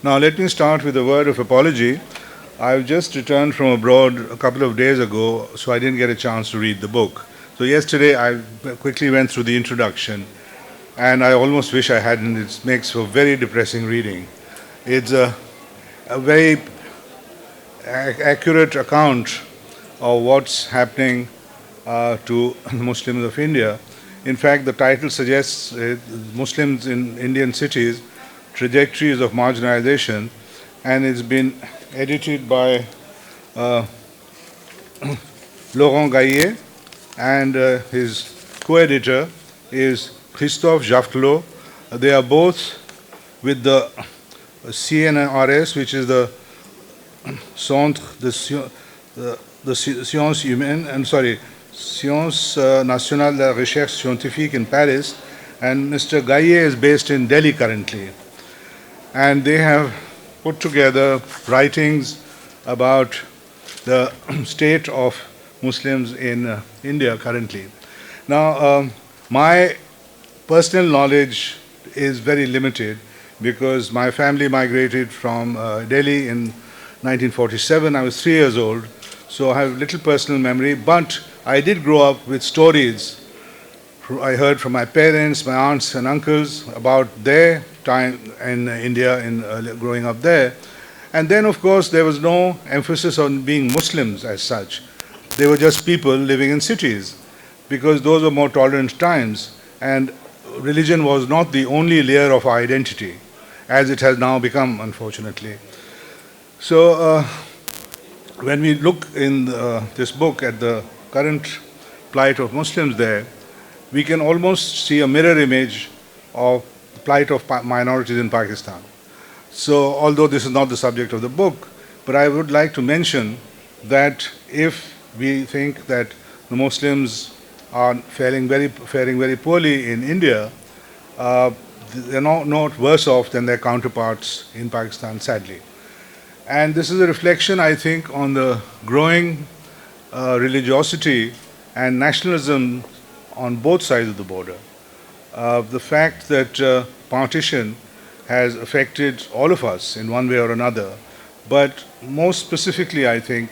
Now, let me start with a word of apology. I've just returned from abroad a couple of days ago, so I didn't get a chance to read the book. So, yesterday I quickly went through the introduction, and I almost wish I hadn't. It makes for very depressing reading. It's a very accurate account of what's happening to Muslims of India. In fact, the title suggests Muslims in Indian cities, trajectories of marginalization, and it's been edited by Laurent Gaillet, and his co-editor is Christophe Jafftelot. They are both with the CNRS, which is the Centre de Sciences Humaines, Sciences Nationales de la Recherche Scientifique in Paris, and Mr. Gaillet is based in Delhi currently. And they have put together writings about the state of Muslims in India currently. Now, my personal knowledge is very limited because my family migrated from Delhi in 1947. I was 3 years old, so I have little personal memory, but I did grow up with stories I heard from my parents, my aunts and uncles about their time in India, in growing up there. And then, of course, there was no emphasis on being Muslims as such. They were just people living in cities because those were more tolerant times, and religion was not the only layer of our identity, as it has now become, unfortunately. So, when we look in this book at the current plight of Muslims there, we can almost see a mirror image of the plight of minorities in Pakistan. So, although this is not the subject of the book, but I would like to mention that if we think that the Muslims are faring very poorly in India, they're not worse off than their counterparts in Pakistan, sadly. And this is a reflection, I think, on the growing religiosity and nationalism on both sides of the border. The fact that partition has affected all of us in one way or another, but most specifically, I think,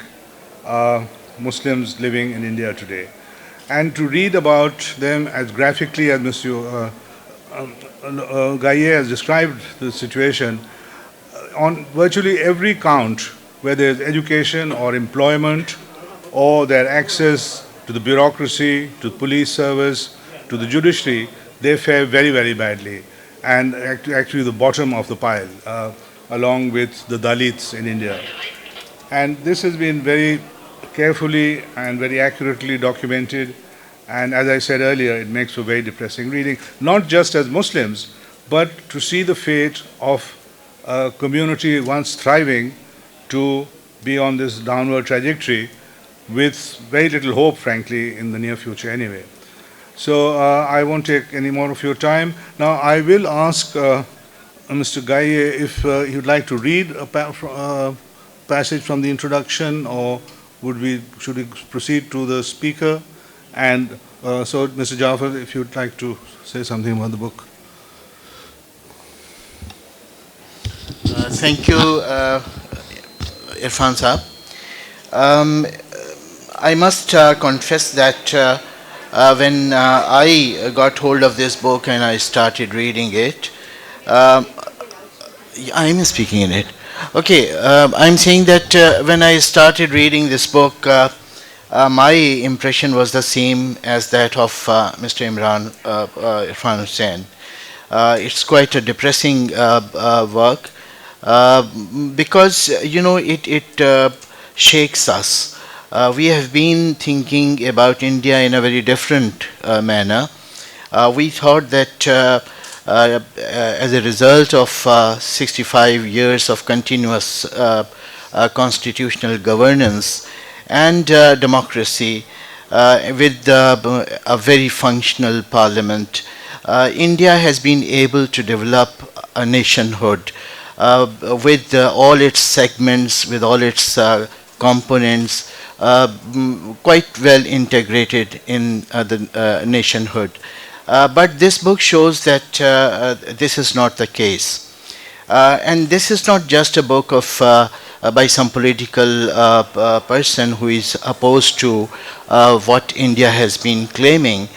Muslims living in India today. And to read about them as graphically as Mr. Gaillet has described the situation, on virtually every count, whether it's education or employment or their access to the bureaucracy, to the police service, to the judiciary, they fare very, very badly, and actually the bottom of the pile, along with the Dalits in India. And this has been very carefully and very accurately documented, and as I said earlier, it makes for very depressing reading, not just as Muslims, but to see the fate of a community once thriving to be on this downward trajectory with very little hope, frankly, in the near future anyway. So I won't take any more of your time. Now I will ask Mr. Gaillet if he'd like to read a passage from the introduction, or should we proceed to the speaker? And so, Mr. Jaffer, if you'd like to say something about the book. Thank you, Irfan Saab. I must confess that when I got hold of this book and I started reading it, I am speaking in it. Okay, I'm saying that when I started reading this book, my impression was the same as that of Mr. Irfan Hussain. It's quite a depressing work because, it shakes us. We have been thinking about India in a very different manner. We thought that as a result of 65 years of continuous constitutional governance and democracy with a very functional parliament, India has been able to develop a nationhood with all its segments, with all its components, quite well integrated in the nationhood. But this book shows that this is not the case. And this is not just a book of by some political person who is opposed to what India has been claiming.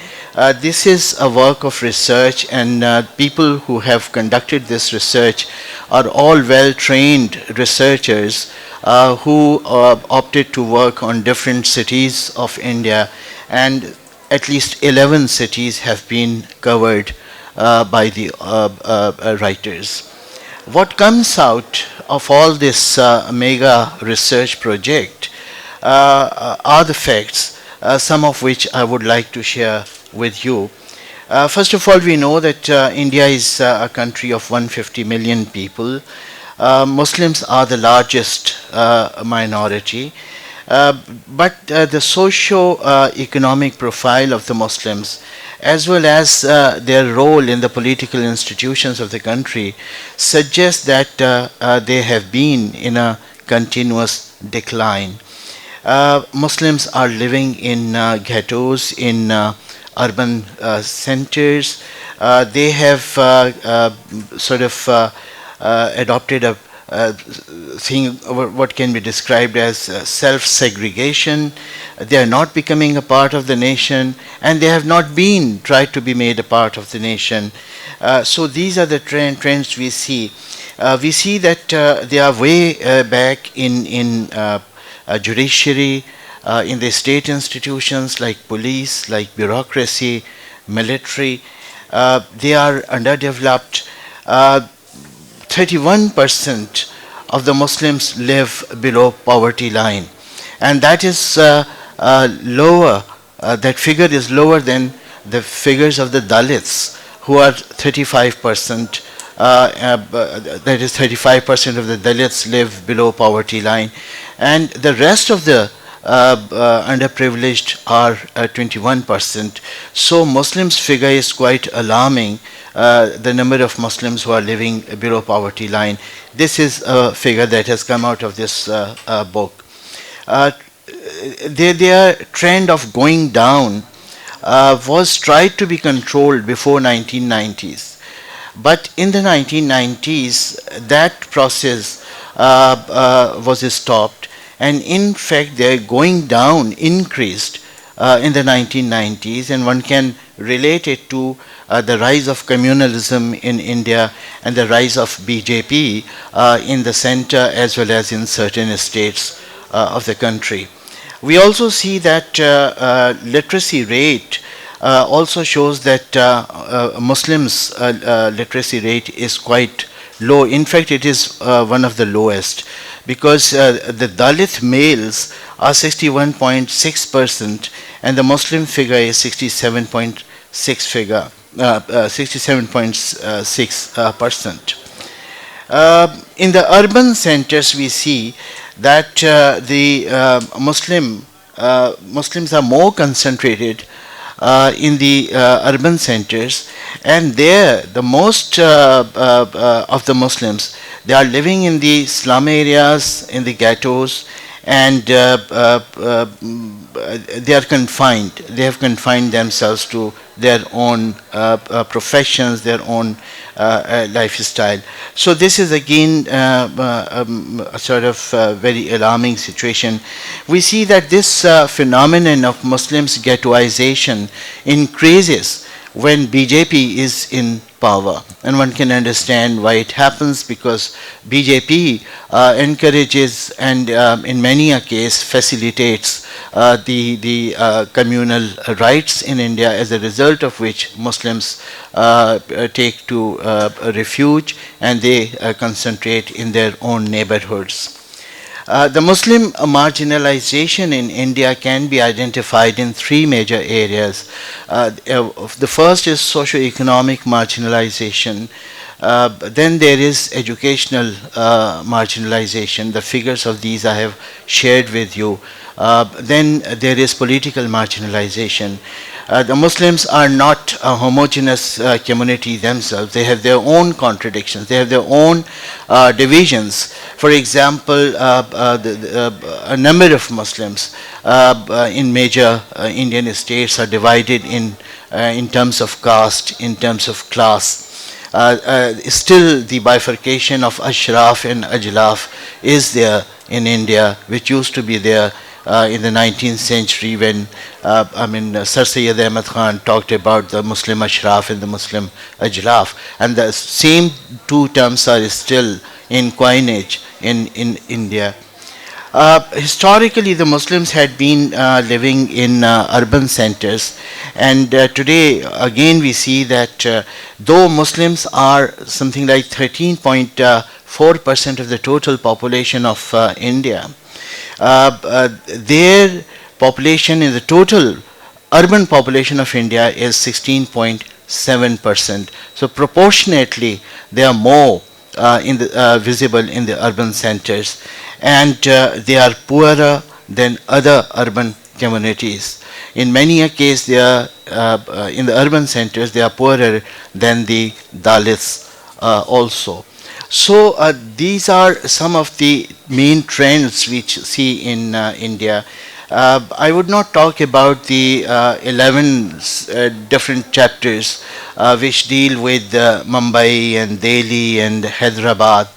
This is a work of research, and people who have conducted this research are all well-trained researchers who opted to work on different cities of India, and at least 11 cities have been covered by the writers. What comes out of all this mega research project are the facts, some of which I would like to share with you. First of all, we know that India is a country of 150 million people. Muslims are the largest minority, but the socio-economic profile of the Muslims, as well as their role in the political institutions of the country, suggests that they have been in a continuous decline. Muslims are living in ghettos, in urban centers. They have sort of adopted a thing, what can be described as self-segregation. They are not becoming a part of the nation, and they have not been tried to be made a part of the nation. So these are the trends we see. We see that they are way back in judiciary, in the state institutions like police, like bureaucracy, military. They are underdeveloped. 31% of the Muslims live below poverty line, and that is lower. That figure is lower than the figures of the Dalits, who are 35%. That is 35% of the Dalits live below poverty line, and the rest of the underprivileged are 21%. So Muslims figure is quite alarming, the number of Muslims who are living below poverty line. This is a figure that has come out of this book. Their trend of going down was tried to be controlled before 1990s. But in the 1990s, that process was stopped, and in fact their going down increased in the 1990s, and one can relate it to the rise of communalism in India and the rise of BJP in the center as well as in certain states of the country. We also see that literacy rate also shows that Muslims' literacy rate is quite low. In fact, it is one of the lowest, because the Dalit males are 61.6% and the Muslim figure is 67.6%. In the urban centers, we see that the Muslims are more concentrated in the urban centers, and there the most of the Muslims, they are living in the slum areas, in the ghettos, and they are confined. They have confined themselves to their own professions, their own lifestyle. So this is again a sort of very alarming situation. We see that this phenomenon of Muslims ghettoization increases when BJP is in power, and one can understand why it happens, because BJP encourages and in many a case facilitates the communal rights in India, as a result of which Muslims take to refuge, and they concentrate in their own neighborhoods. The Muslim marginalization in India can be identified in three major areas. The first is socio-economic marginalization. Then there is educational marginalization. The figures of these I have shared with you. Then there is political marginalization. The Muslims are not a homogeneous community themselves. They have their own contradictions. They have their own divisions. For example, a number of Muslims in major Indian states are divided in terms of caste, in terms of class. Still the bifurcation of Ashraf and Ajlaf is there in India, which used to be there in the 19th century when Sir Syed Ahmad Khan talked about the Muslim Ashraf and the Muslim Ajlaf, and the same two terms are still in coinage in India. Historically, the Muslims had been living in urban centers, and today again we see that though Muslims are something like 13.4% of the total population of India, their population in the total urban population of India is 16.7%. So proportionately, they are more visible in the urban centers, and they are poorer than other urban communities. In many a case, they are in the urban centers, they are poorer than the Dalits also. So these are some of the main trends which see in India. I would not talk about the 11 different chapters which deal with Mumbai and Delhi and Hyderabad,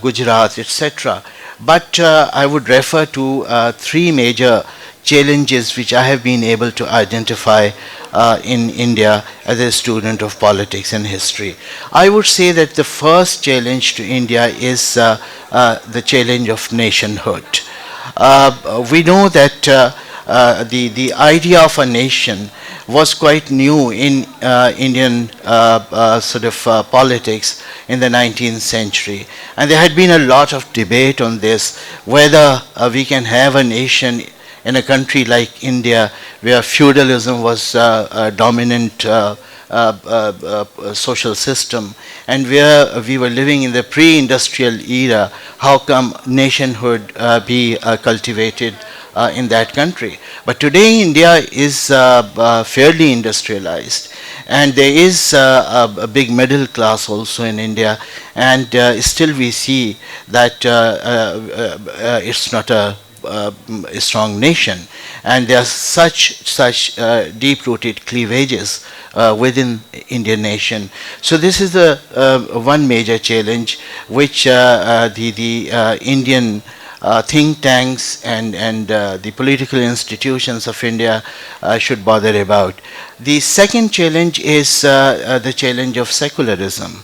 Gujarat, etc. But I would refer to three major challenges which I have been able to identify in India as a student of politics and history. I would say that the first challenge to India is the challenge of nationhood. We know that the idea of a nation was quite new in Indian politics in the 19th century, and there had been a lot of debate on this, whether we can have a nation in a country like India where feudalism was a dominant social system, and where we were living in the pre-industrial era. How come nationhood be cultivated in that country? But today India is fairly industrialized, and there is a big middle class also in India, and still we see that it's not a strong nation, and there are such deep-rooted cleavages within Indian nation. So this is the one major challenge which the Indian think tanks and the political institutions of India should bother about. The second challenge is the challenge of secularism,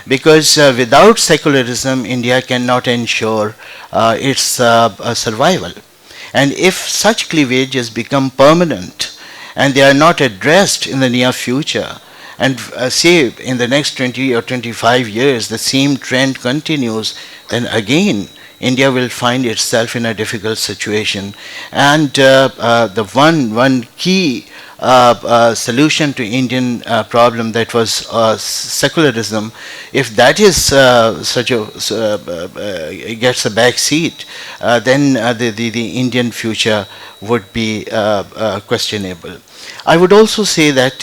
because without secularism, India cannot ensure its survival. And if such cleavages become permanent and they are not addressed in the near future, and say in the next 20 or 25 years the same trend continues, then again India will find itself in a difficult situation. And the one key solution to Indian problem, that was secularism, if that is gets a back seat, then the Indian future would be questionable. I would also say that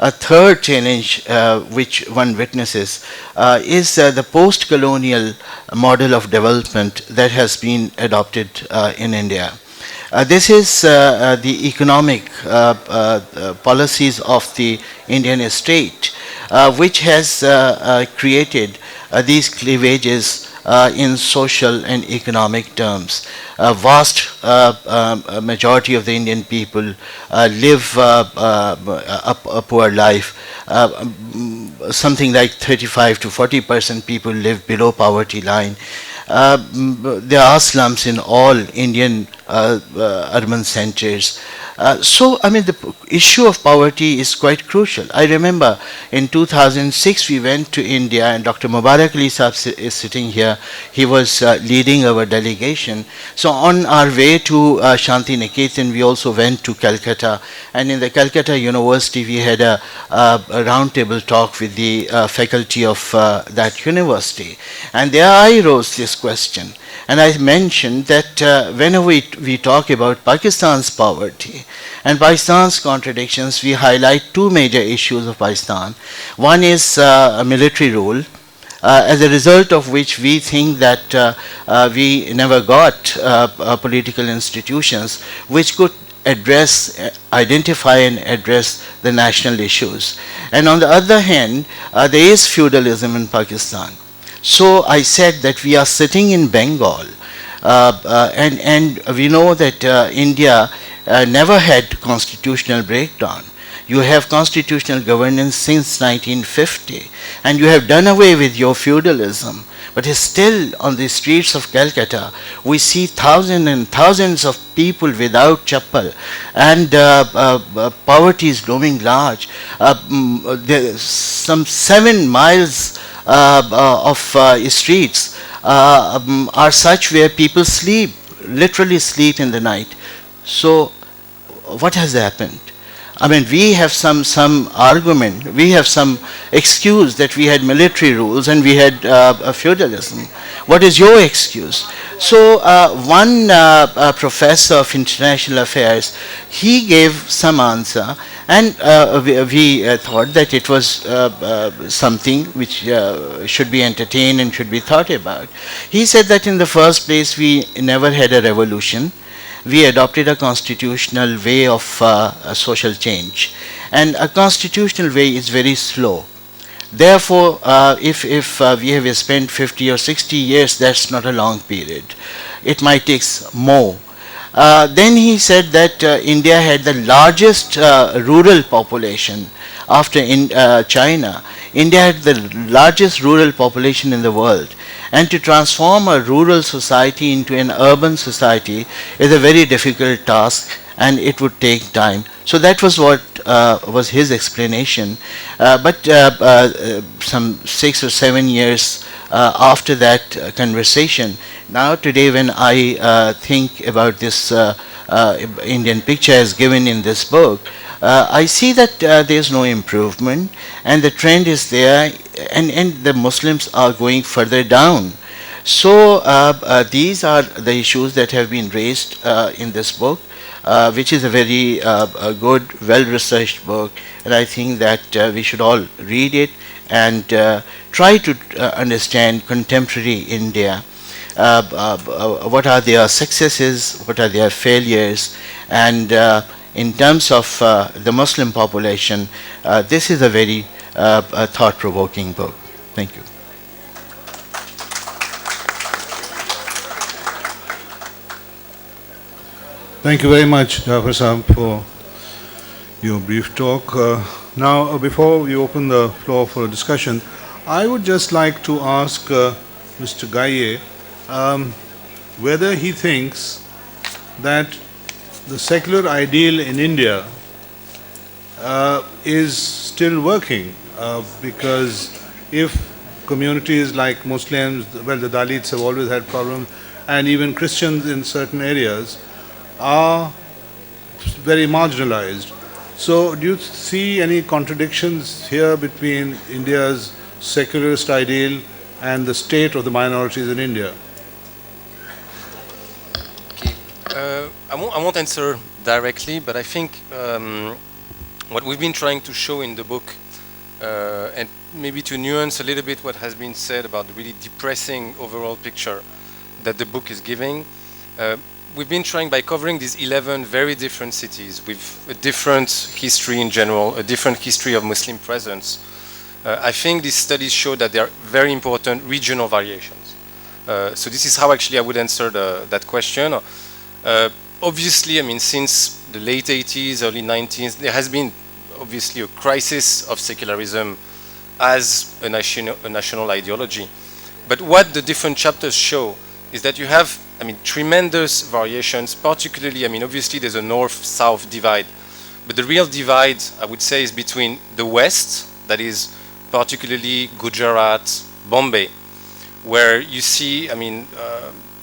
a third challenge which one witnesses is the post-colonial model of development that has been adopted in India. This is the economic policies of the Indian state, which has created these cleavages in social and economic terms. A vast majority of the Indian people live a poor life. Something like 35 to 40% people live below poverty line. There are slums in all Indian urban centers. So, I mean, the issue of poverty is quite crucial. I remember in 2006 we went to India, and Dr. Mubarak Ali Saab is sitting here. He was leading our delegation. So on our way to Shanti Niketan, we also went to Calcutta. And in the Calcutta University, we had a roundtable talk with the faculty of that university. And there I raised this question. And I mentioned that whenever we talk about Pakistan's poverty and Pakistan's contradictions, we highlight two major issues of Pakistan. One is military rule, as a result of which we think that we never got political institutions which could identify and address the national issues. And on the other hand, there is feudalism in Pakistan. So I said that we are sitting in Bengal, and we know that India never had constitutional breakdown. You have constitutional governance since 1950, and you have done away with your feudalism. But still, on the streets of Calcutta, we see thousands and thousands of people without chappal, and poverty is looming large. Some 7 miles of streets are such where people sleep, literally sleep in the night. So, what has happened? I mean, we have some argument, we have some excuse that we had military rules and we had feudalism. What is your excuse? So one professor of international affairs, he gave some answer, and we thought that it was something which should be entertained and should be thought about. He said that in the first place we never had a revolution. We adopted a constitutional way of social change, and a constitutional way is very slow. Therefore, if we have spent 50 or 60 years, that's not a long period. It might take more. Then he said that India had the largest rural population after China. India had the largest rural population in the world. And to transform a rural society into an urban society is a very difficult task, and it would take time. So that was what was his explanation. But some 6 or 7 years after that conversation, now today when I think about this Indian picture as given in this book, I see that there is no improvement, and the trend is there, and the Muslims are going further down. So these are the issues that have been raised in this book, which is a very good, well-researched book, and I think that we should all read it and try to understand contemporary India. What are their successes, what are their failures, and in terms of the Muslim population, this is a very thought-provoking book. Thank you. Thank you very much, Jafar Saab, for your brief talk. Now, before we open the floor for a discussion, I would just like to ask Mr. Gaye whether he thinks that the secular ideal in India is still working, because if communities like Muslims, well, the Dalits have always had problems, and even Christians in certain areas are very marginalized. So do you see any contradictions here between India's secularist ideal and the state of the minorities in India? Okay. I won't answer directly, but I think what we've been trying to show in the book, and maybe to nuance a little bit what has been said about the really depressing overall picture that the book is giving, we've been trying, by covering these 11 very different cities with a different history in general, a different history of Muslim presence, I think these studies show that there are very important regional variations. So this is how actually I would answer that question. Obviously, I mean, since the late 80s, early 90s, there has been obviously a crisis of secularism as a national ideology. But what the different chapters show is that you have, I mean, tremendous variations, particularly, I mean, obviously there's a north-south divide, but the real divide, I would say, is between the west, that is particularly Gujarat, Bombay, where you see, I mean,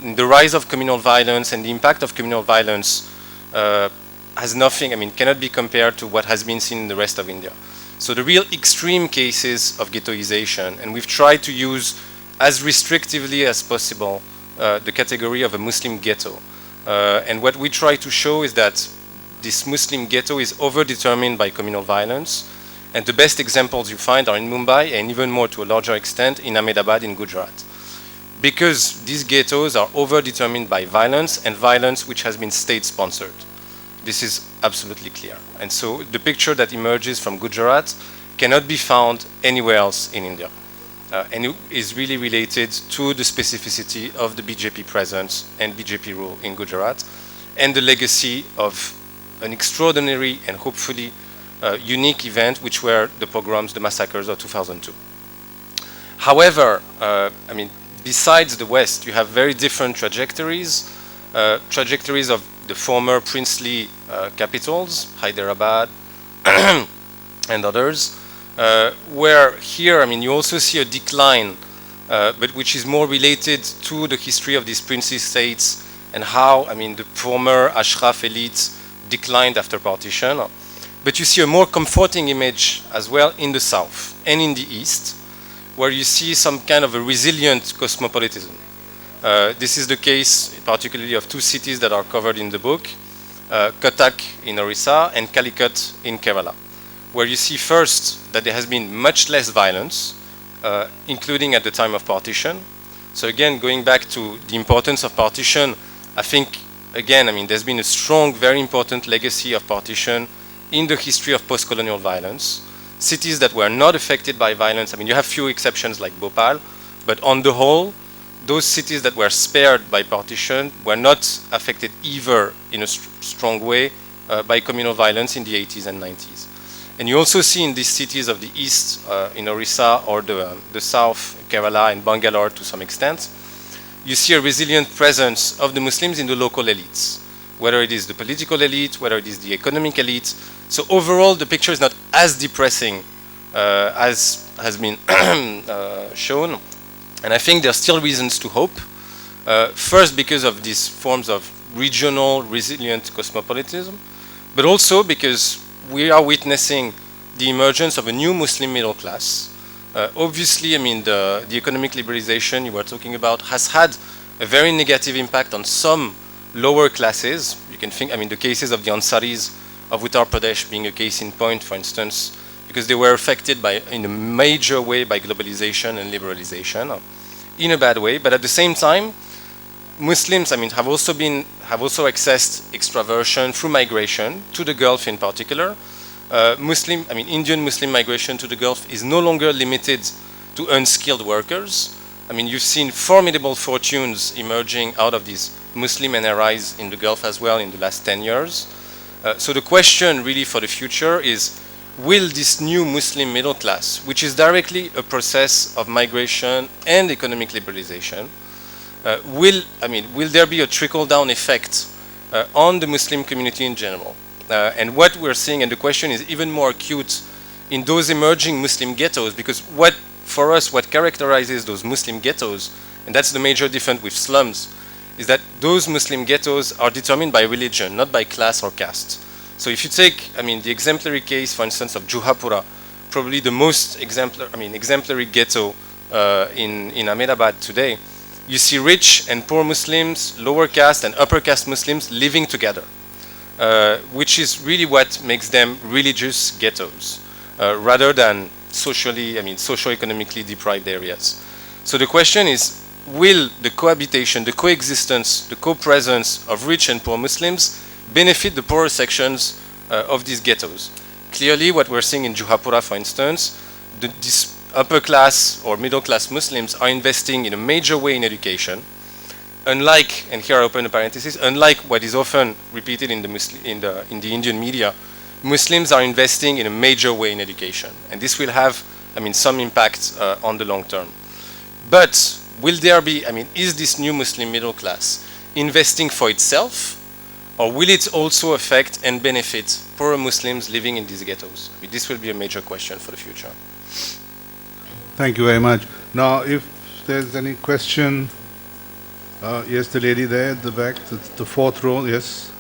the rise of communal violence and the impact of communal violence has nothing, I mean, cannot be compared to what has been seen in the rest of India. So the real extreme cases of ghettoization, and we've tried to use as restrictively as possible the category of a Muslim ghetto. And what we try to show is that this Muslim ghetto is overdetermined by communal violence, and the best examples you find are in Mumbai, and even more to a larger extent in Ahmedabad in Gujarat. Because these ghettos are overdetermined by violence, and violence which has been state-sponsored. This is absolutely clear. And so the picture that emerges from Gujarat cannot be found anywhere else in India. And it is really related to the specificity of the BJP presence and BJP rule in Gujarat and the legacy of an extraordinary and hopefully unique event, which were the pogroms, the massacres of 2002. However, I mean, besides the West, you have very different trajectories, trajectories of the former princely capitals, Hyderabad and others, where here, I mean, you also see a decline, but which is more related to the history of these princely states and how, I mean, the former Ashraf elites declined after partition. But you see a more comforting image as well in the south and in the east, where you see some kind of a resilient cosmopolitanism. This is the case particularly of two cities that are covered in the book, Cuttack in Orissa and Calicut in Kerala, where you see first that there has been much less violence, including at the time of partition. So again, going back to the importance of partition, I think, again, I mean, there's been a strong, very important legacy of partition in the history of post-colonial violence. Cities that were not affected by violence, I mean, you have few exceptions like Bhopal, but on the whole, those cities that were spared by partition were not affected either in a strong way by communal violence in the 80s and 90s. And you also see in these cities of the east, in Orissa or the south, Kerala and Bangalore to some extent, you see a resilient presence of the Muslims in the local elites, whether it is the political elite, whether it is the economic elite. So overall, the picture is not as depressing as has been shown. And I think there are still reasons to hope. First, because of these forms of regional, resilient cosmopolitanism, but also because we are witnessing the emergence of a new Muslim middle class. Obviously, I mean, the economic liberalization you were talking about has had a very negative impact on some lower classes. You can think, I mean, the cases of the Ansaris of Uttar Pradesh being a case in point, for instance, because they were affected by, in a major way by globalization and liberalization, in a bad way. But at the same time, Muslims, I mean, have also accessed extraversion through migration to the Gulf in particular. Indian Muslim migration to the Gulf is no longer limited to unskilled workers. I mean, you've seen formidable fortunes emerging out of these Muslim NRIs in the Gulf as well in the last 10 years. So the question really for the future is, will this new Muslim middle class, which is directly a process of migration and economic liberalization, will there be a trickle-down effect on the Muslim community in general? And what we're seeing, and the question is even more acute in those emerging Muslim ghettos, because what characterizes those Muslim ghettos, and that's the major difference with slums, is that those Muslim ghettos are determined by religion, not by class or caste. So if you take, I mean, the exemplary case, for instance, of Juhapura, probably the most exemplary ghetto in Ahmedabad today, you see rich and poor Muslims, lower caste and upper caste Muslims living together, which is really what makes them religious ghettos, rather than socio-economically deprived areas. So the question is, will the cohabitation, the coexistence, the co-presence of rich and poor Muslims benefit the poorer sections of these ghettos? Clearly, what we're seeing in Juhapura, for instance, these upper class or middle class Muslims are investing in a major way in education. Unlike, and here I open a parenthesis, unlike what is often repeated in the Indian media, Muslims are investing in a major way in education, and this will have, I mean, some impact on the long term. But will there be, I mean, is this new Muslim middle class investing for itself, or will it also affect and benefit poorer Muslims living in these ghettos? I mean, this will be a major question for the future. Thank you very much. Now, if there's any question, yes, the lady there at the back, the fourth row, yes.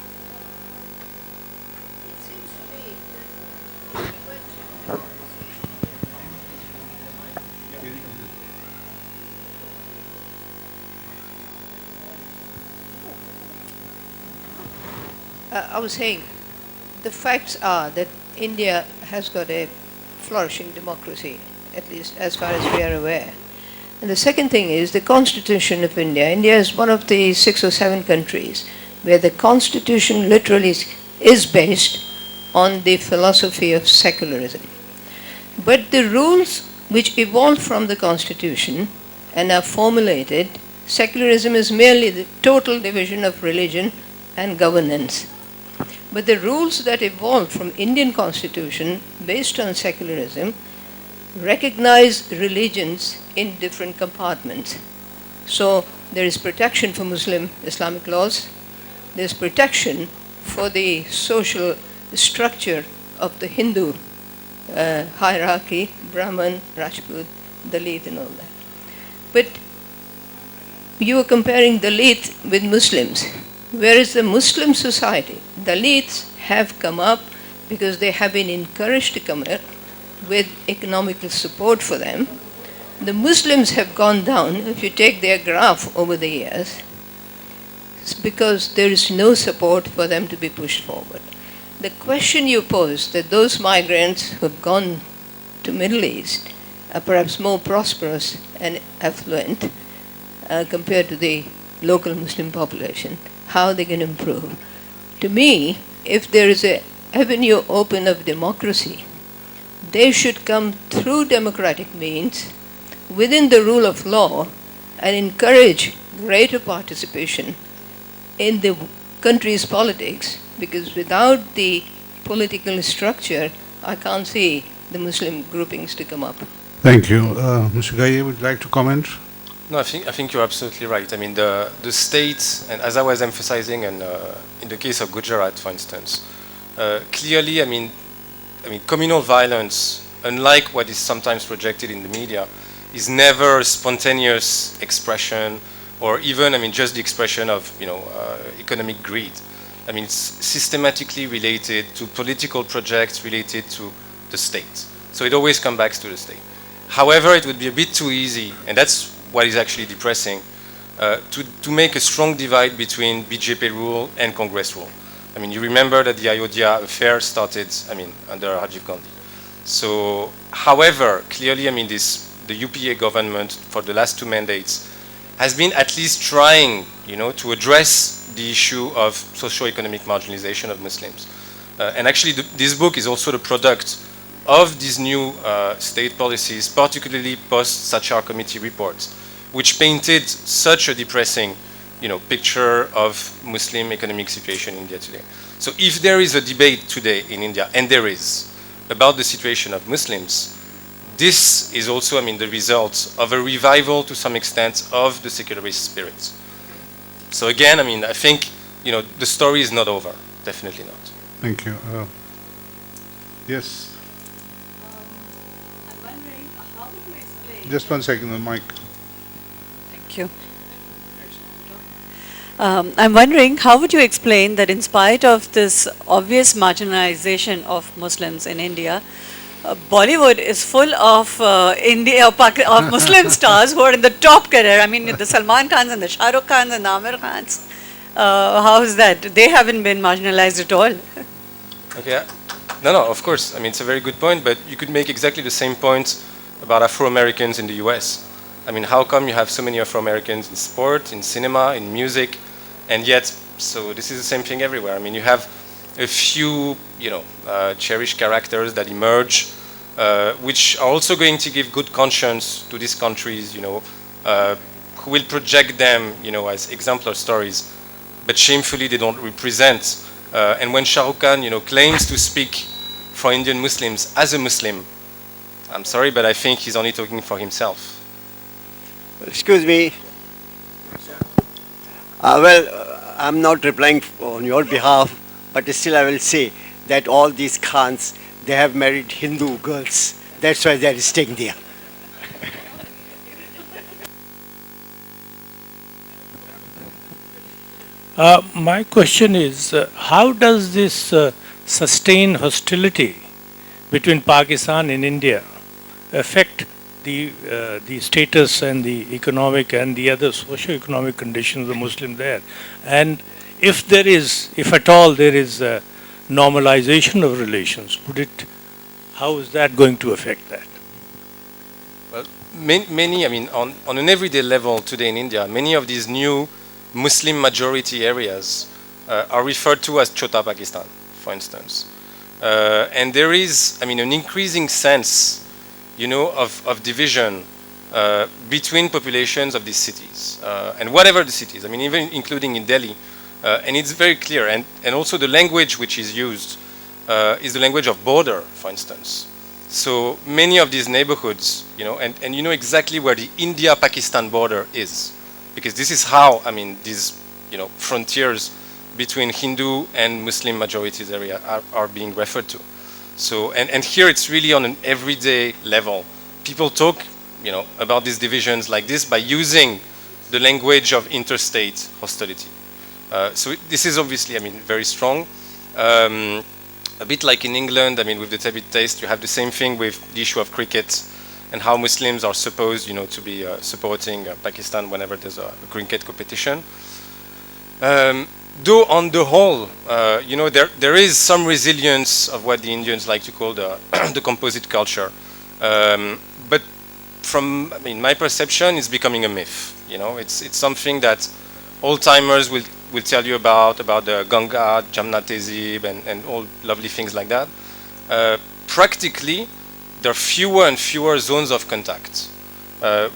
I was saying, the facts are that India has got a flourishing democracy, at least as far as we are aware. And the second thing is the Constitution of India. India is one of the 6 or 7 countries where the Constitution literally is based on the philosophy of secularism. But the rules which evolved from the constitution and are formulated, secularism is merely the total division of religion and governance. But the rules that evolved from Indian constitution based on secularism recognize religions in different compartments. So there is protection for Muslim Islamic laws, there's protection for the social structure of the Hindu hierarchy, Brahman, Rajput, Dalit and all that. But you are comparing Dalit with Muslims, whereas the Muslim society, Dalits have come up because they have been encouraged to come up with economical support for them. The Muslims have gone down, if you take their graph over the years, it's because there is no support for them to be pushed forward. The question you pose, that those migrants who have gone to Middle East are perhaps more prosperous and affluent compared to the local Muslim population, how they can improve. To me, if there is an avenue open of democracy, they should come through democratic means within the rule of law and encourage greater participation in the country's politics, because without the political structure, I can't see the Muslim groupings to come up. Thank you. Mr. Gaye, would you like to comment? No, I think you're absolutely right. I mean, the state, and as I was emphasizing, and in the case of Gujarat, for instance, clearly, I mean, communal violence, unlike what is sometimes projected in the media, is never a spontaneous expression, or even, I mean, just the expression of, economic greed. I mean, it's systematically related to political projects related to the state. So it always comes back to the state. However, it would be a bit too easy, and that's what is actually depressing, to make a strong divide between BJP rule and Congress rule. I mean, you remember that the Ayodhya affair started, under Rajiv Gandhi. So, however, clearly, the UPA government for the last 2 mandates has been at least trying, to address the issue of socio-economic marginalization of Muslims. And actually, this book is also the product of these new state policies, particularly post-Sachar Committee reports, which painted such a depressing, picture of Muslim economic situation in India today. So if there is a debate today in India, and there is, about the situation of Muslims, this is also, the result of a revival to some extent of the secularist spirit. So again, I think, the story is not over, definitely not. Thank you. Yes. I'm wondering, how do you explain... Just 1 second, the mic. Thank you. I'm wondering, how would you explain that in spite of this obvious marginalization of Muslims in India, Bollywood is full of of Muslim stars who are in the top career. I mean, the Salman Khans and the Shah Rukh Khans and the Amir Khans. How is that? They haven't been marginalized at all. Okay. No, of course. It's a very good point, but you could make exactly the same point about Afro-Americans in the US. How come you have so many Afro-Americans in sport, in cinema, in music, and yet, so this is the same thing everywhere. You have a few, cherished characters that emerge, which are also going to give good conscience to these countries, who will project them, as exemplar stories, but shamefully they don't represent. And when Shah Rukh Khan, claims to speak for Indian Muslims as a Muslim, I'm sorry, but I think he's only talking for himself. Excuse me. I'm not replying on your behalf, but still I will say that all these Khans, they have married Hindu girls. That's why they are staying there. My question is, how does this sustained hostility between Pakistan and India affect the status and the economic and the other socio-economic conditions of Muslims there? And if there is, if at all there is a normalization of relations, how is that going to affect that? Well, many, on an everyday level today in India, many of these new Muslim majority areas are referred to as Chota Pakistan. for instance. And there is, I mean, an increasing sense, you know, of division between populations of these cities, and whatever the cities, I mean, even including in Delhi. And it's very clear, and also the language which is used is the language of border, for instance. So many of these neighborhoods, you know, and you know exactly where the India-Pakistan border is, because this is how, I mean, these, you know, frontiers between Hindu and Muslim majorities area are being referred to. So, and here it's really on an everyday level. People talk, you know, about these divisions like this by using the language of interstate hostility. So this is obviously, I mean, very strong. A bit like in England, I mean, with the Tebit taste, you have the same thing with the issue of cricket and how Muslims are supposed, you know, to be supporting Pakistan whenever there's a cricket competition. Though on the whole, you know, there is some resilience of what the Indians like to call the, the composite culture. But from, I mean, my perception, it's becoming a myth. You know, it's something that old-timers will tell you about the Ganga, Jamna Tehzeeb, and all lovely things like that. Practically, there are fewer and fewer zones of contact,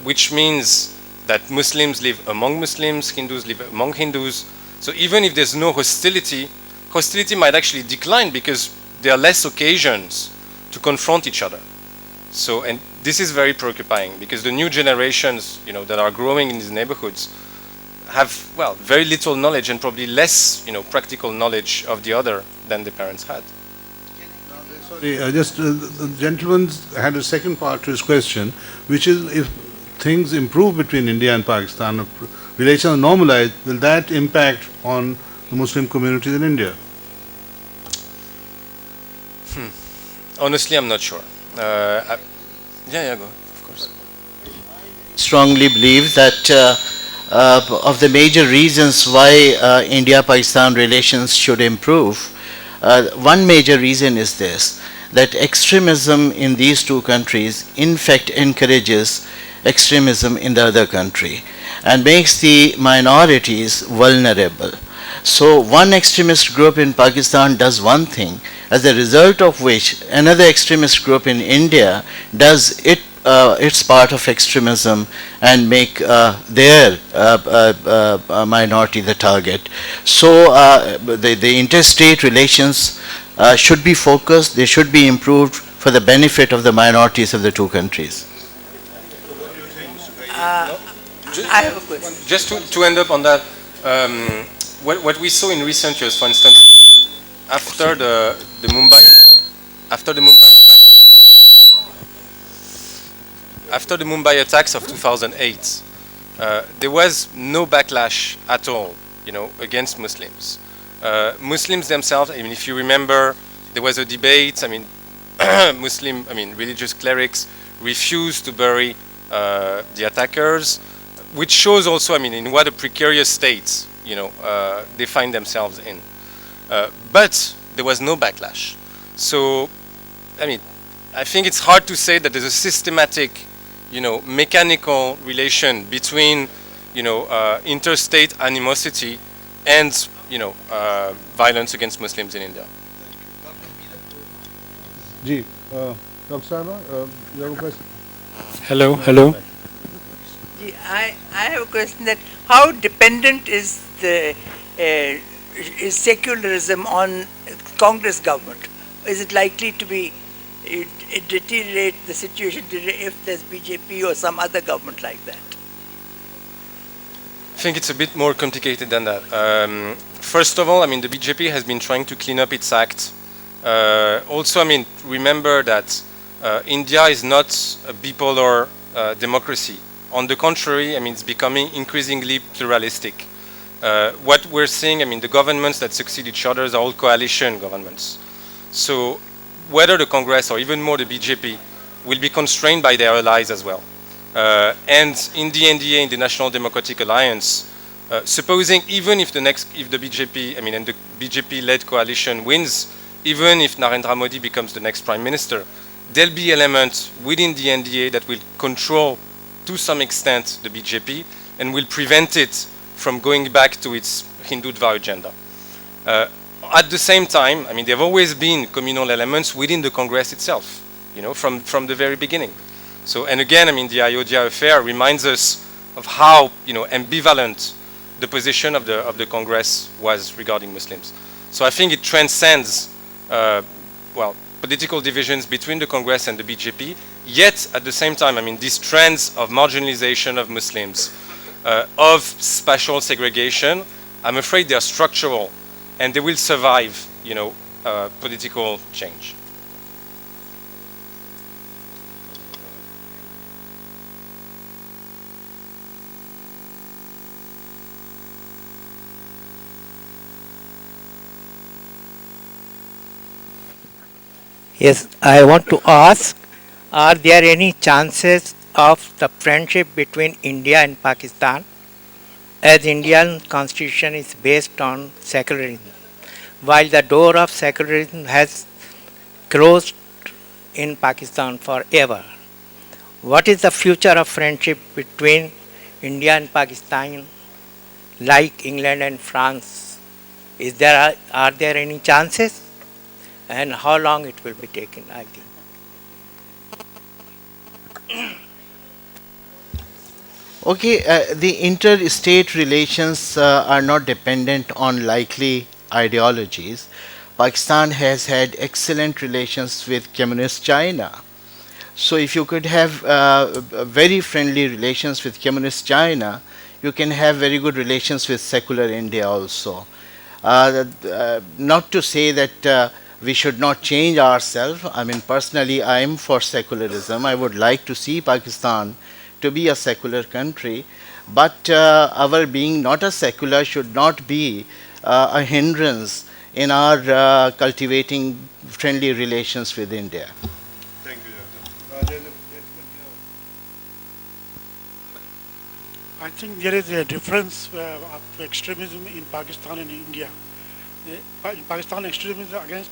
which means that Muslims live among Muslims, Hindus live among Hindus. So even if there's no hostility, hostility might actually decline because there are less occasions to confront each other. So, and this is very preoccupying because the new generations, you know, that are growing in these neighborhoods have, well, very little knowledge and probably less, you know, practical knowledge of the other than the parents had. Sorry, the gentleman had a second part to his question, which is if things improve between India and Pakistan, if relations are normalized, will that impact on the Muslim communities in India? Honestly, I'm not sure. Yeah, go, of course. Strongly believe that of the major reasons why India-Pakistan relations should improve, one major reason is this, that extremism in these two countries in fact encourages extremism in the other country and makes the minorities vulnerable. So one extremist group in Pakistan does one thing, as a result of which another extremist group in India does its part of extremism and make their minority the target. So the interstate relations should be focused, they should be improved for the benefit of the minorities of the two countries. I have a question. Just to end up on that, what we saw in recent years, for instance, after the Mumbai attacks of 2008, there was no backlash at all, you know, against Muslims. Muslims themselves, I mean, if you remember, there was a debate. I mean, religious clerics refused to bury the attackers, which shows also, I mean, in what a precarious state, you know, they find themselves in. But there was no backlash. So, I mean, I think it's hard to say that there's a systematic, you know, mechanical relation between, you know, interstate animosity and, you know, violence against Muslims in India. Ji, Dr. Sarma, you have a question? Hello. I have a question that how dependent is the is secularism on Congress government? Is it likely to be deteriorate the situation if there's BJP or some other government like that? I think it's a bit more complicated than that. First of all, I mean, the BJP has been trying to clean up its act. Also, I mean, remember that India is not a bipolar democracy. On the contrary, I mean, it's becoming increasingly pluralistic. What we're seeing, I mean, the governments that succeed each other are all coalition governments. So whether the Congress or even more the BJP will be constrained by their allies as well. And in the NDA, in the National Democratic Alliance, supposing even if the BJP, I mean, and the BJP-led coalition wins, even if Narendra Modi becomes the next prime minister, there'll be elements within the NDA that will control, to some extent, the BJP and will prevent it from going back to its Hindutva agenda. at the same time, I mean, there have always been communal elements within the Congress itself, you know, from the very beginning. So, and again, I mean, the Ayodhya affair reminds us of how, you know, ambivalent the position of the Congress was regarding Muslims. So I think it transcends, well, political divisions between the Congress and the BJP, yet at the same time, I mean, these trends of marginalization of Muslims, of spatial segregation, I'm afraid they are structural, and they will survive, you know, political change. Yes, I want to ask, are there any chances of the friendship between India and Pakistan, as Indian constitution is based on secularism, while the door of secularism has closed in Pakistan forever? What is the future of friendship between India and Pakistan, like England and France? Are there any chances? And how long it will be taken, I think. Okay, the interstate relations are not dependent on likely ideologies. Pakistan has had excellent relations with Communist China. So if you could have very friendly relations with Communist China, you can have very good relations with secular India also. Not to say that we should not change ourselves. I mean, personally, I am for secularism. I would like to see Pakistan to be a secular country, but our being not a secular should not be a hindrance in our cultivating friendly relations with India. Thank you, Doctor. There's a gentleman here. I think there is a difference of extremism in Pakistan and India. In Pakistan, extremism against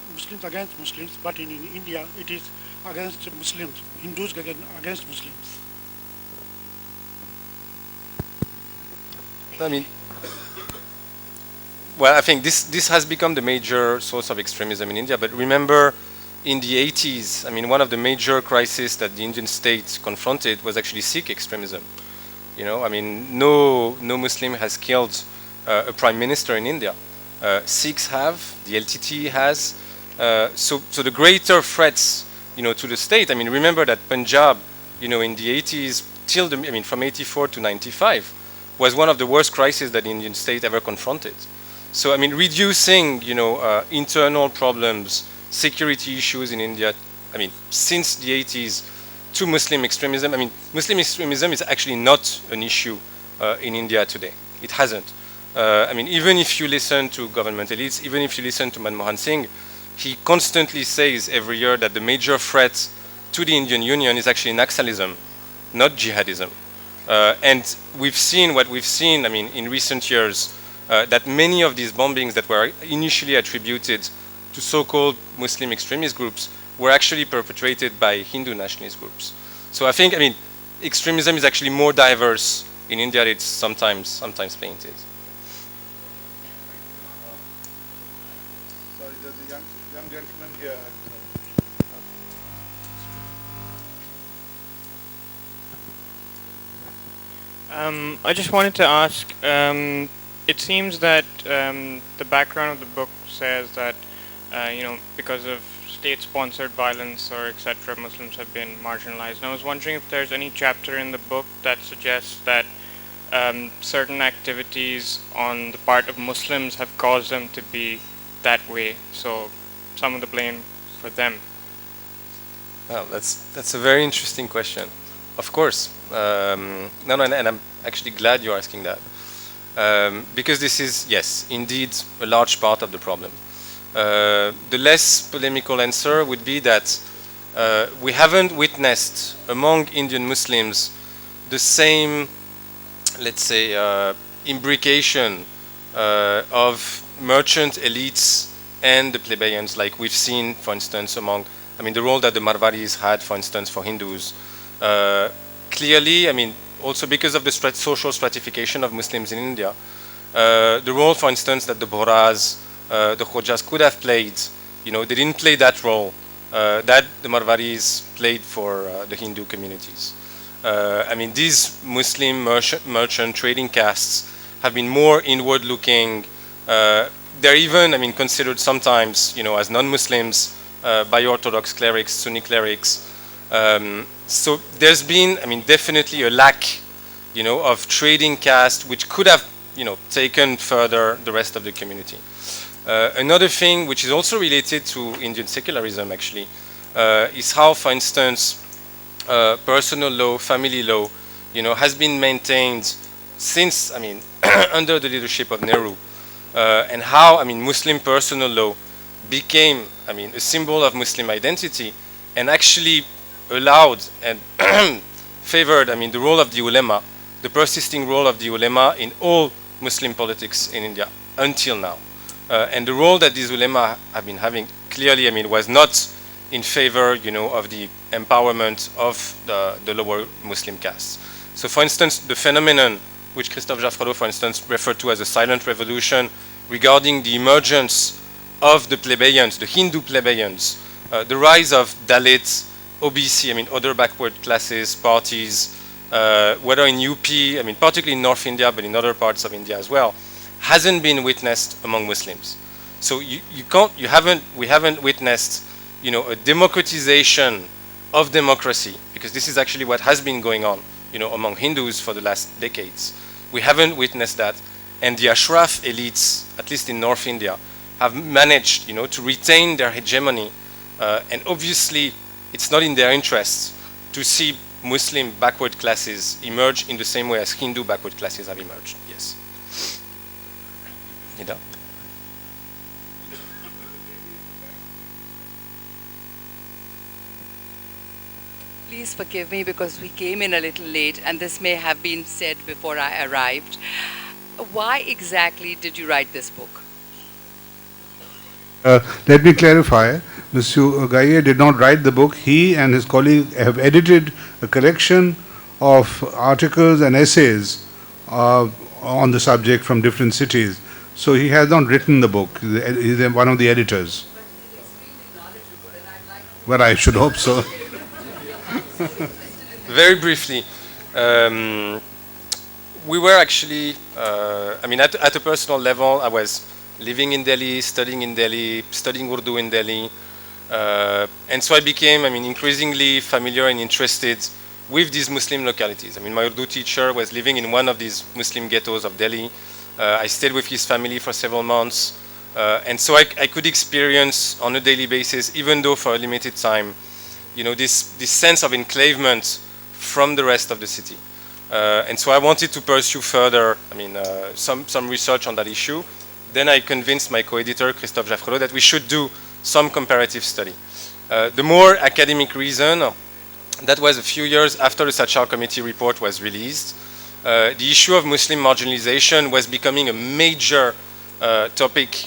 Muslims, but in India, it is against Muslims, Hindus against Muslims. I mean, well, I think this has become the major source of extremism in India. But remember, in the 80s, I mean, one of the major crises that the Indian state confronted was actually Sikh extremism. You know, I mean, no Muslim has killed a prime minister in India. Sikhs have, the LTT has. So the greater threats, you know, to the state. I mean, remember that Punjab, you know, in the 80s till from 84 to 95, was one of the worst crises that the Indian state ever confronted. So I mean, reducing, you know, internal problems, security issues in India. I mean, since the 80s to Muslim extremism. I mean, Muslim extremism is actually not an issue in India today. It hasn't. I mean, even if you listen to government elites, even if you listen to Manmohan Singh, he constantly says every year that the major threat to the Indian Union is actually Naxalism, not jihadism. And we've seen what we've seen, I mean, in recent years, that many of these bombings that were initially attributed to so-called Muslim extremist groups were actually perpetrated by Hindu nationalist groups. So I think, I mean, extremism is actually more diverse in India than it's sometimes painted. Sorry, there's a young gentleman here. I just wanted to ask, it seems that the background of the book says that, you know, because of state-sponsored violence or etc., Muslims have been marginalized. And I was wondering if there's any chapter in the book that suggests that certain activities on the part of Muslims have caused them to be that way, so some of the blame for them. Well, that's a very interesting question. Of course. And I'm actually glad you're asking that. Because this is, yes, indeed a large part of the problem. The less polemical answer would be that we haven't witnessed among Indian Muslims the same, let's say, imbrication of merchant elites and the plebeians, like we've seen, for instance, among, I mean, the role that the Marwaris had, for instance, for Hindus. Clearly, I mean, also because of the social stratification of Muslims in India, the role, for instance, that the Bohras the Khojas could have played, they didn't play that role that the Marwaris played for the Hindu communities. I mean, these Muslim merchant trading castes have been more inward-looking. They're even, I mean, considered sometimes, as non-Muslims by Orthodox clerics, Sunni clerics. So there's been, I mean, definitely a lack, of trading caste which could have, taken further the rest of the community. Another thing which is also related to Indian secularism, actually, is how, for instance, personal law, family law, has been maintained since, I mean, under the leadership of Nehru, and how, I mean, Muslim personal law became, I mean, a symbol of Muslim identity and actually allowed and favored, I mean, the role of the ulema, the persisting role of the ulema in all Muslim politics in India until now. And the role that these ulema have been having clearly, I mean, was not in favor, of the empowerment of the lower Muslim castes. So, for instance, the phenomenon which Christophe Jaffrelot, for instance, referred to as a silent revolution regarding the emergence of the plebeians, the Hindu plebeians, the rise of Dalits, OBC, I mean, other backward classes, parties, whether in UP, I mean, particularly in North India, but in other parts of India as well, hasn't been witnessed among Muslims. So we haven't witnessed, a democratization of democracy, because this is actually what has been going on, among Hindus for the last decades. We haven't witnessed that, and the Ashraf elites, at least in North India, have managed, to retain their hegemony, and obviously it's not in their interests to see Muslim backward classes emerge in the same way as Hindu backward classes have emerged. Yes. Nida? Please forgive me because we came in a little late and this may have been said before I arrived. Why exactly did you write this book? Let me clarify. Monsieur Gaillet did not write the book. He and his colleague have edited a collection of articles and essays on the subject from different cities. So he has not written the book. He's one of the editors. Well, I should hope so. Very briefly, we were actually, I mean, at a personal level, I was living in Delhi, studying Urdu in Delhi, and so I became, I mean, increasingly familiar and interested with these Muslim localities. I mean, my Urdu teacher was living in one of these Muslim ghettos of Delhi. I stayed with his family for several months, and so I could experience on a daily basis, even though for a limited time, this sense of enclavement from the rest of the city. And so I wanted to pursue further, I mean, some research on that issue. Then I convinced my co-editor, Christophe Jaffrelot, that we should do some comparative study. The more academic reason, that was a few years after the Sachar Committee report was released. The issue of Muslim marginalization was becoming a major topic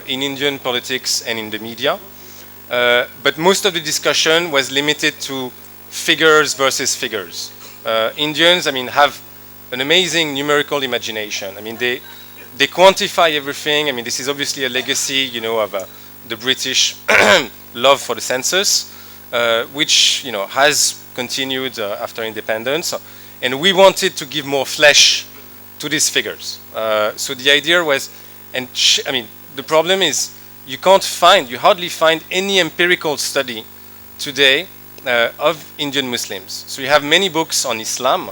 in Indian politics and in the media. But most of the discussion was limited to figures versus figures. Indians, I mean, have an amazing numerical imagination. I mean, they quantify everything. I mean, this is obviously a legacy, of the British love for the census, which, has continued after independence. And we wanted to give more flesh to these figures. So the idea was, I mean, the problem is you hardly find any empirical study today of Indian Muslims. So you have many books on Islam,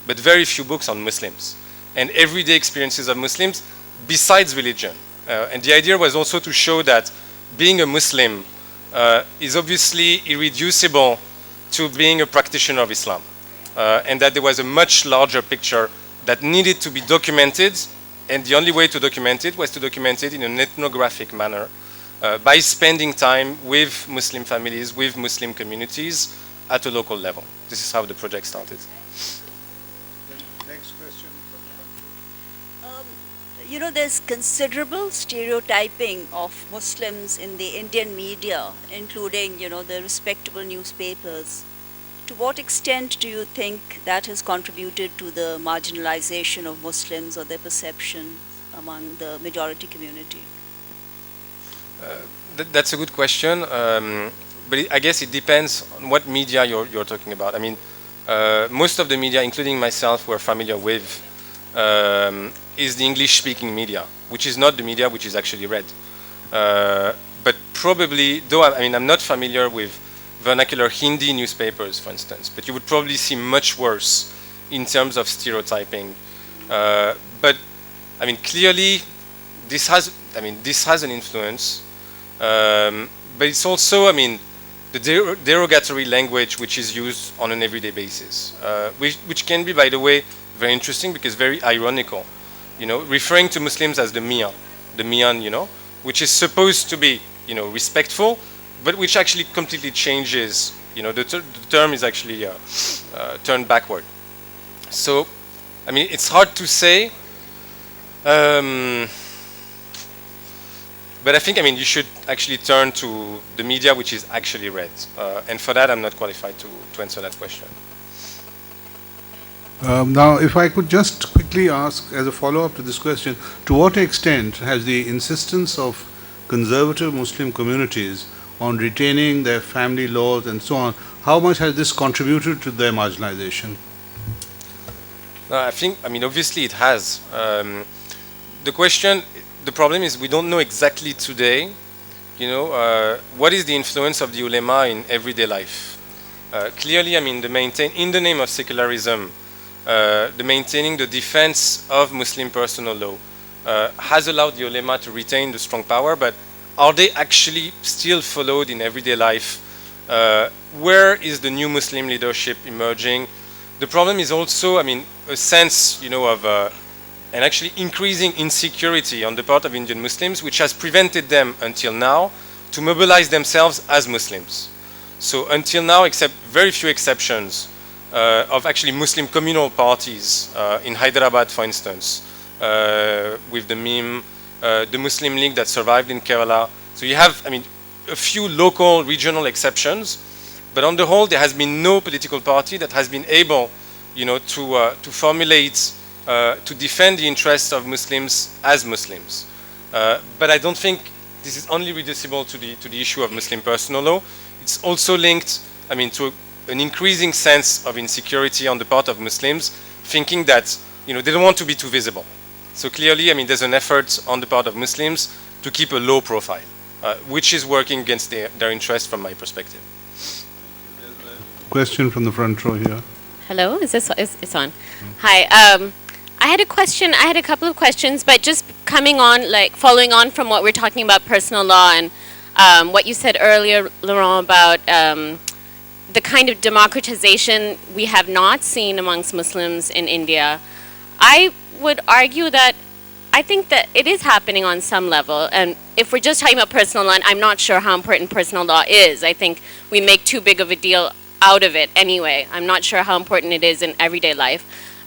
but very few books on Muslims and everyday experiences of Muslims besides religion. And the idea was also to show that being a Muslim is obviously irreducible to being a practitioner of Islam, and that there was a much larger picture that needed to be documented, and the only way to document it was to document it in an ethnographic manner by spending time with Muslim families, with Muslim communities at a local level. This is how the project started. Next question. There's considerable stereotyping of Muslims in the Indian media, including, the respectable newspapers. To what extent do you think that has contributed to the marginalization of Muslims or their perception among the majority community? That's a good question, but I guess it depends on what media you're talking about. I mean, most of the media, including myself, we're familiar with is the English-speaking media, which is not the media which is actually read. But probably, though I mean, I'm not familiar with vernacular Hindi newspapers, for instance, but you would probably see much worse in terms of stereotyping. But I mean, clearly, this has an influence. But it's also, I mean, the derogatory language which is used on an everyday basis, which can be, by the way, very interesting because very ironical. You know, referring to Muslims as the Mian, you know, which is supposed to be, you know, respectful, but which actually completely changes. You know, the term is actually turned backward. So, I mean, it's hard to say. But I think, I mean, you should actually turn to the media which is actually read. And for that, I'm not qualified to answer that question. Now, if I could just quickly ask, as a follow-up to this question, to what extent has the insistence of conservative Muslim communities on retaining their family laws and so on, how much has this contributed to their marginalization? I think, I mean, obviously it has. The problem is we don't know exactly today, you know, what is the influence of the ulema in everyday life. Clearly, I mean, in the name of secularism, the maintaining the defense of Muslim personal law has allowed the ulema to retain the strong power, but are they actually still followed in everyday life? Where is the new Muslim leadership emerging? The problem is also, I mean, a sense, you know, of and actually increasing insecurity on the part of Indian Muslims, which has prevented them until now to mobilize themselves as Muslims. So until now, except very few exceptions of actually Muslim communal parties in Hyderabad, for instance, with the MIM, the Muslim League that survived in Kerala. So you have, I mean, a few local, regional exceptions, but on the whole, there has been no political party that has been able, you know, to formulate, to defend the interests of Muslims as Muslims. But I don't think this is only reducible to the issue of Muslim personal law. It's also linked, I mean, to an increasing sense of insecurity on the part of Muslims, thinking that, you know, they don't want to be too visible. So clearly, I mean, there's an effort on the part of Muslims to keep a low profile, which is working against their interest from my perspective. Question from the front row here. Hello, it's on. Hi, I had a question, I had a couple of questions, but just coming on, like following on from what we're talking about personal law and what you said earlier, Laurent, about the kind of democratization we have not seen amongst Muslims in India. I would argue that I think that it is happening on some level, and if we're just talking about personal law, I'm not sure how important personal law is. I think we make too big of a deal out of it anyway. I'm not sure how important it is in everyday life.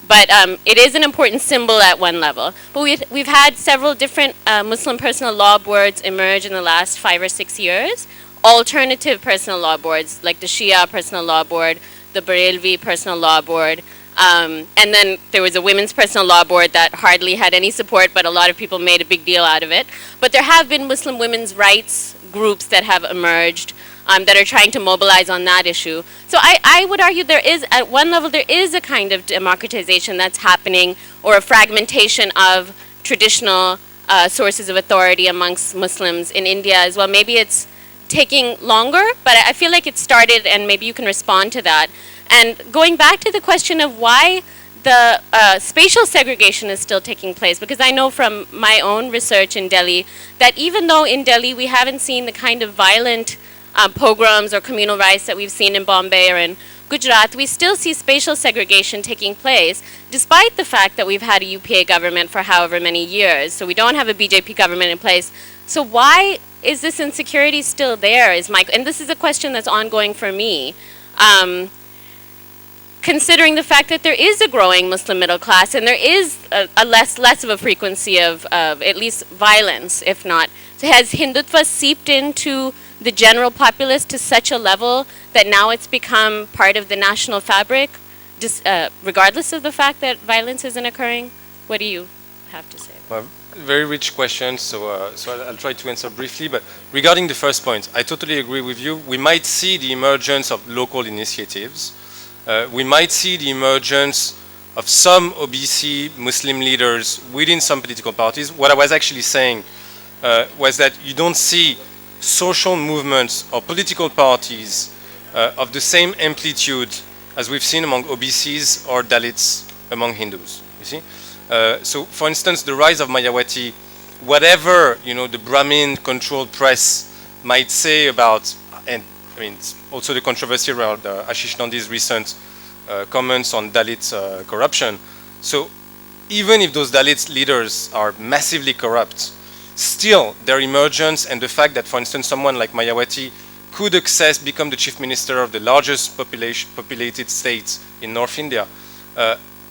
But it is an important symbol at one level. But we've had several different Muslim personal law boards emerge in the last 5 or 6 years. Alternative personal law boards, like the Shia Personal Law Board, the Barelvi Personal Law Board, and then there was a women's personal law board that hardly had any support, but a lot of people made a big deal out of it. But there have been Muslim women's rights groups that have emerged that are trying to mobilize on that issue. So I would argue there is, at one level, there is a kind of democratization that's happening, or a fragmentation of traditional sources of authority amongst Muslims in India as well. Maybe it's taking longer, but I feel like it started, and maybe you can respond to that. And going back to the question of why the spatial segregation is still taking place, because I know from my own research in Delhi that even though in Delhi we haven't seen the kind of violent pogroms or communal riots that we've seen in Bombay or in Gujarat, we still see spatial segregation taking place, despite the fact that we've had a UPA government for however many years. So we don't have a BJP government in place. So why is this insecurity still there? And this is a question that's ongoing for me. Considering the fact that there is a growing Muslim middle class and there is a less of a frequency of at least violence, if not. So has Hindutva seeped into the general populace to such a level that now it's become part of the national fabric, just regardless of the fact that violence isn't occurring? What do you have to say. Well, very rich question, so I'll try to answer briefly. But regarding the first point, I totally agree with you. We might see the emergence of local initiatives. We might see the emergence of some OBC Muslim leaders within some political parties. What I was actually saying was that you don't see social movements or political parties of the same amplitude as we've seen among OBCs or Dalits among Hindus, you see? So, for instance, the rise of Mayawati, whatever, you know, the Brahmin-controlled press might say about, and I mean, also the controversy around Ashish Nandi's recent comments on Dalit corruption. So, even if those Dalit leaders are massively corrupt, still their emergence and the fact that, for instance, someone like Mayawati could become the chief minister of the largest populated state in North India,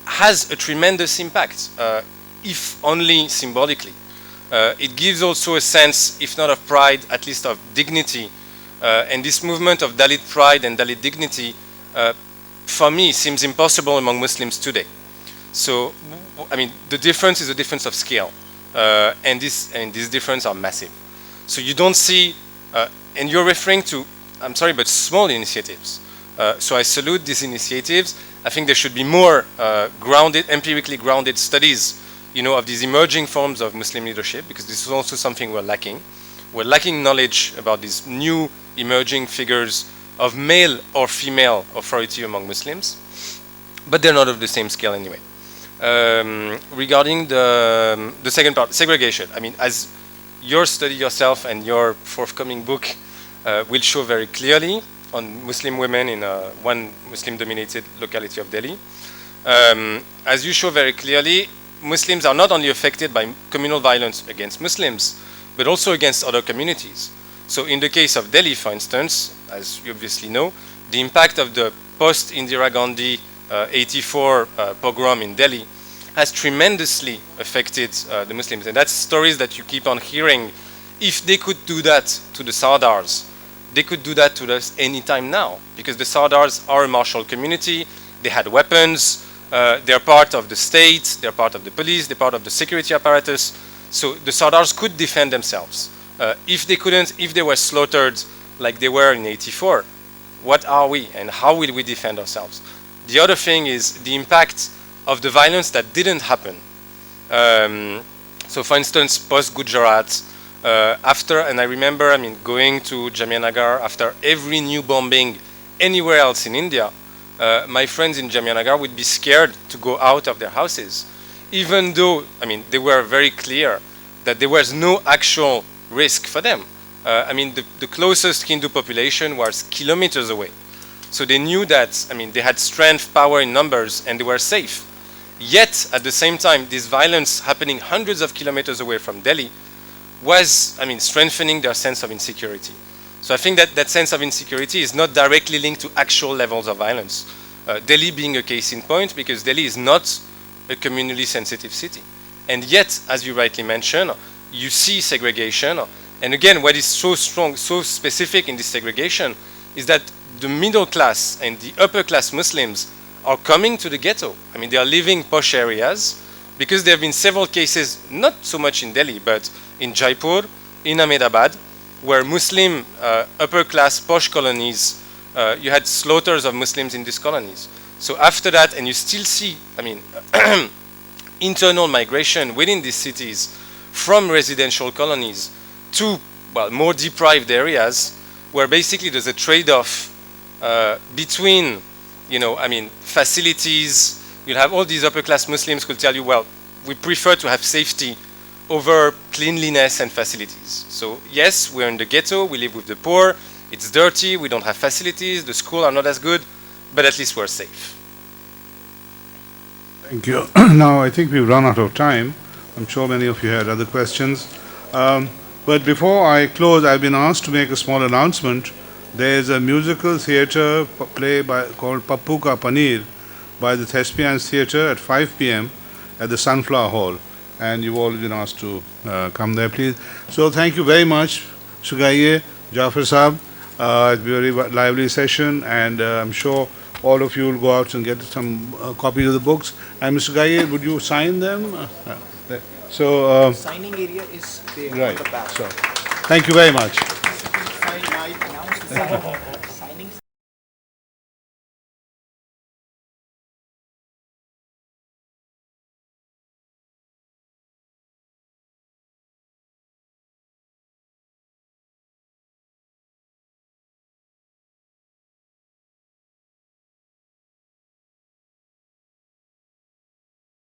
has a tremendous impact, if only symbolically. It gives also a sense, if not of pride, at least of dignity. And this movement of Dalit pride and Dalit dignity, for me, seems impossible among Muslims today. So, I mean, the difference is a difference of scale. And these differences are massive. So you don't see, and you're referring to, I'm sorry, but small initiatives. So I salute these initiatives. I think there should be more empirically grounded studies, you know, of these emerging forms of Muslim leadership, because this is also something we're lacking. We're lacking knowledge about these new emerging figures of male or female authority among Muslims, but they're not of the same scale anyway. Regarding the second part, segregation, I mean, as your study yourself and your forthcoming book will show very clearly on Muslim women in one Muslim-dominated locality of Delhi. As you show very clearly, Muslims are not only affected by communal violence against Muslims, but also against other communities. So in the case of Delhi, for instance, as you obviously know, the impact of the post-Indira Gandhi 84 pogrom in Delhi has tremendously affected the Muslims. And that's stories that you keep on hearing. If they could do that to the Sardars, they could do that to us anytime now, because the Sardars are a martial community, they had weapons, they're part of the state, they're part of the police, they're part of the security apparatus, so the Sardars could defend themselves. If they couldn't, if they were slaughtered like they were in 84, what are we and how will we defend ourselves? The other thing is the impact of the violence that didn't happen. So for instance, post-Gujarat, after, and I remember, I mean, going to Jamia Nagar after every new bombing anywhere else in India, my friends in Jamia Nagar would be scared to go out of their houses, even though, I mean, they were very clear that there was no actual risk for them. I mean, the closest Hindu population was kilometers away. So they knew that, I mean, they had strength, power in numbers, and they were safe. Yet, at the same time, this violence happening hundreds of kilometers away from Delhi was, I mean, strengthening their sense of insecurity. So I think that that sense of insecurity is not directly linked to actual levels of violence. Delhi being a case in point, because Delhi is not a communally sensitive city. And yet, as you rightly mentioned, you see segregation. And again, what is so strong, so specific in this segregation is that the middle class and the upper class Muslims are coming to the ghetto. I mean, they are living posh areas because there have been several cases, not so much in Delhi, but in Jaipur, in Ahmedabad, where Muslim upper class posh colonies, you had slaughters of Muslims in these colonies. So after that, and you still see, I mean, internal migration within these cities from residential colonies to, well, more deprived areas where basically there's a trade-off between, you know, I mean, facilities. You'll have all these upper-class Muslims who'll tell you, well, we prefer to have safety over cleanliness and facilities. So yes, we're in the ghetto, we live with the poor, it's dirty, we don't have facilities, the schools are not as good, but at least we're safe. Thank you. Now, I think we've run out of time. I'm sure many of you had other questions. But before I close, I've been asked to make a small announcement. There's a musical theatre play called Pappu Ka Paneer by the Thespians Theatre at 5 p.m. at the Sunflower Hall. And you've all been asked to come there, please. So thank you very much, Sugaiye, Jafar Saab. It's been a very lively session, and I'm sure all of you will go out and get some copies of the books. And Mr. Gaye, would you sign them? So, Signing area is there on right. the back. So, thank you very much. Sign my announcement.